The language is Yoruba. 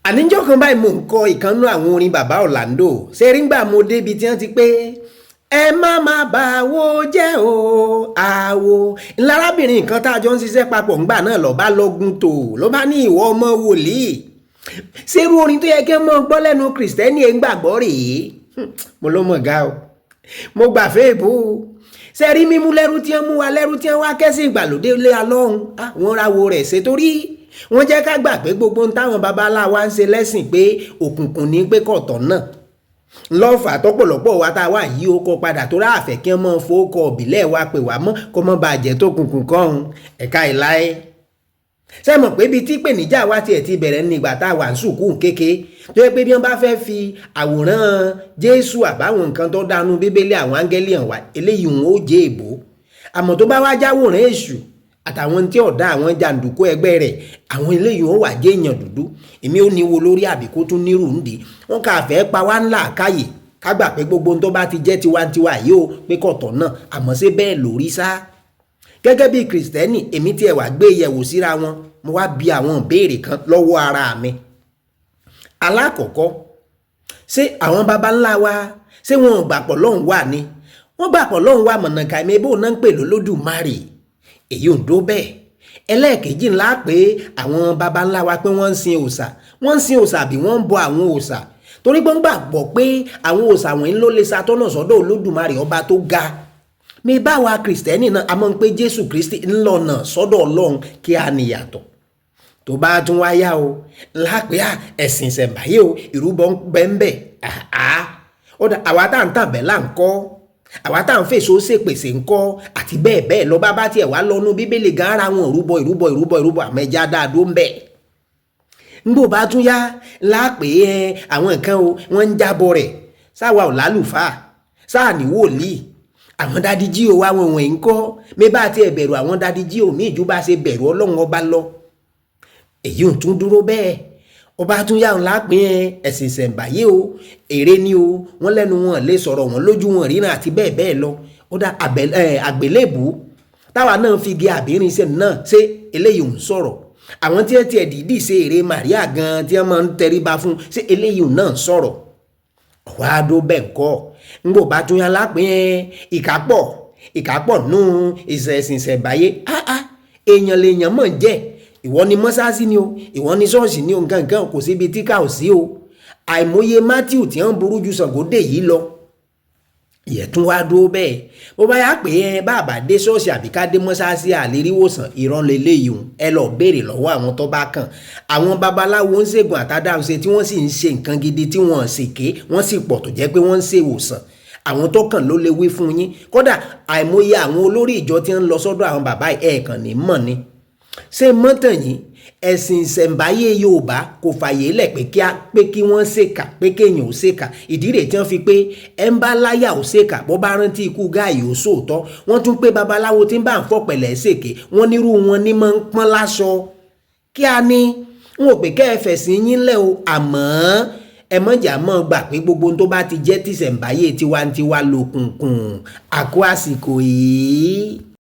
àníjọ́ kan báyìí mò ń kọ ìkànnú àwọn orin bàbá Orlando ṣe rí ngbà mo débi tí wọ́n ti pé ẹ má má bà wo jẹ́ o àwo lárábìnrin kan tá a jọ ń ṣiṣẹ́ papọ̀ ńgbà náà lọ́ọ́ bá lọ́gùn tó ló bá ní ìwọ ọmọ wòlíì ṣerú orin tó yẹ kí wọ́n mọ̀ gbọ́ lẹ́nu kìrìsìtẹ́nì ẹ̀ ń gbàgbọ́ rèé mo ló mọ̀ ga o mo gbà fèèbù ṣe rí mímú lẹ́rú tí wọ́n mú wa lẹ́rú tí wọ́n wá kẹ́sìn ìgbàlódé lé alọ́hún wọ́n ra wo rẹ̀ ṣe torí wọ́n jẹ́ ká gbà pé gbogbo ohun táwọn babaláwa ń ṣe lẹ́sìn pé òkùnkùn ní pé kọ̀tọ̀ náà lọ́fà tọ́pọ̀lọpọ̀ wa tá a wà yí ó kọ padà tó ráàfẹ́ kí wọ́n mọ̀ fowókọ ìbílẹ̀ wa pè wá mọ́ kó mọ́ bàjẹ́ tó kùnkùn kọ́hún ẹ̀ka ìláyé ṣé mọ̀ pé ibi tí ìpèníjà wa tiẹ̀ ti bẹ̀rẹ̀ nígbà tá a wà ń sùkúù kéke tó yẹ pé bí wọ́n bá fẹ́ fi àwòrán Jésù àbáwọn nǹkan tó dánú bíbélì àwọn áńgẹ́lì hàn wá eléyìí wọn ó jẹ́ èbó àmọ́ tó bá wá jáwòrán èṣù àtàwọn tí ọ̀dà àwọn jàǹdùkú ẹgbẹ́ rẹ̀ àwọn eléyìí wọn wà jẹ́ èèyàn dúdú èmi ò ní wo lórí àbíkó tún nírú ǹdí wọn kà fẹ́ pa wá ńlá káyè ká gbà pé gbogbo ohun tó bá ti jẹ́ tiwantiwa yìí ó pé kọ̀tọ̀ náà àmọ́ ṣé bẹ́ẹ̀ lórí sá gẹ́gẹ́ bí kìrìsìtẹ́nì èmi tiẹ̀ wá gbé yẹ̀wò síra wọn mo wá bi àwọn ìbéèrè kan lọ́wọ́ ara mi alákọ̀ọ́kọ́ ṣé àwọn baba ńlá wa ṣé wọn ò gbàpọ̀ lọ́hùn wà ni wọ́n gbàpọ̀ lọ́hùn wà mọ̀nàkà mi bó náà ń pè lólódùmarè èyí ò ń dó bẹ́ẹ̀ ẹlẹ́ẹ̀kejì ńlá pé àwọn baba ńlá wa pé wọ́n ń sin òòṣà àbí wọ́n ń bọ àwọn òòṣà torí pé wọ́n gbàgbọ́ pé àwọn òòṣà wọ̀nyí ló lè ṣàtọ́nà sọ́dọ̀ olódùmarè ọba tó ga mi bá wa kìrìsìtẹ́nì náà a mọ̀ pé Jésù Kristi ńlọ́nà sọ́dọ̀ Ọlọ́run kí a níyàtọ̀ tó bá tún wá yá o lápẹ́ ẹ̀sìn ìṣẹ̀ǹbáyé o ìrúbọ bẹ́ńbẹ́ ọ̀dà àwa tá à ń tàbẹ́ là ń kọ́ àwa tá à ń fèsò ṣèpèsè ńkọ́ àti bẹ́ẹ̀ bẹ́ẹ̀ lọ bá tiẹ̀ wá lọ́nu bíbélì gan ara wọn ìrúbọ àmẹ́já dáadó ń bẹ̀ ńgbò bá tún yá lápẹ́ àwọn nǹkan o wọ́n ń jábọ̀ rẹ̀ sáwa ò lálùfáà sáà ní wòlíì àwọn dádì jí o wá wọn wọ̀nyí ń kọ́ mi bá tiẹ̀ bẹ̀rù àwọn dádì jí o mí ìjú bá ṣe bẹ̀rù Ọlọ́run ọba lọ èyí ò tún dúró bẹ́ẹ̀ ọba tún yà ń lápín ẹ̀sìn ìṣẹ̀ǹbáyé o èrè ni o wọ́n lẹ́nu wọn lè sọ̀rọ̀ wọn lójú wọn ríran àti bẹ́ẹ̀ bẹ́ẹ̀ lọ ó dá àgbélébù táwa náà fi gé àbírin iṣẹ́ náà ṣé eléyìí ń sọ̀rọ̀ àwọn tí ẹ tiẹ̀ dìídì ṣe èrè Màríà gan tí wọ́n máa ń tẹríba fún ṣé eléyìí náà ń sọ̀rọ̀ ọ̀wá dó bẹ́ẹ̀ kọ́ ńgbò bá tún yà lápín ìkápọ̀ nù ẹ̀sìn ìṣẹ̀ǹbáyé èèyàn lèèyàn mọ̀ jẹ́ ìwọ ni mọ́sáàsì ni o ìwọ ni ṣọ́ọ̀ṣì ni o nǹkan kò síbi tí ká ò sí o àìmọye Matthew tí wọ́n burú ju Ṣàngódé yìí lọ ìyẹ̀tún wá dúró bẹ́ẹ̀ bó bá yá pé bàbá dé ṣọ́ọ̀ṣì àbí ká dé mọ́sáàsì àléríwòsàn ìrọ̀lẹ́ léyìí ẹ lọ béèrè lọ́wọ́ àwọn tó bá kàn àwọn babaláwo ń ṣègùn àtàdáhùnṣe tí wọ́n sì ń ṣe nǹkan gidi tí wọ́n sì ké wọ́n sì pọ̀ tó jẹ́ pé wọ́n ń ṣe ìwòsàn àwọn tó kàn ló lè wí fún yín kódà àìmọye àwọn olórí ìjọ tí ń lọ sọ́dọ̀ àwọn bàbá ẹ̀ẹ̀kan ní mọ̀ ni ṣé mọ́tàn yìí ẹ̀sìn ìṣẹ̀ǹbáyé Yorùbá kò fàyè lẹ̀ pé kí wọ́n ṣèkà pé kéèyàn ò ṣèkà ìdí rẹ̀ tí wọ́n fi pé ẹ̀ ń bá láyà ò ṣèkà bó bá rántí ikú gáàyè ò sóòótọ́ wọ́n tún pé babaláwo tí ń bá ń fọ̀pẹ̀lẹ̀ ṣèké wọ́n nírú wọn ní máa ń pọ́n láṣọ kí a ní n ò pé kẹ́ ẹ fẹ̀sìn yín lẹ̀ o àmọ́ ẹ mọ̀jà mọ̀ gbà pé gbogbo ohun tó bá ti jẹ́ tìṣẹ̀ǹbáyé tiwantiwa lòkùnkùn àkó àsìkò yìí.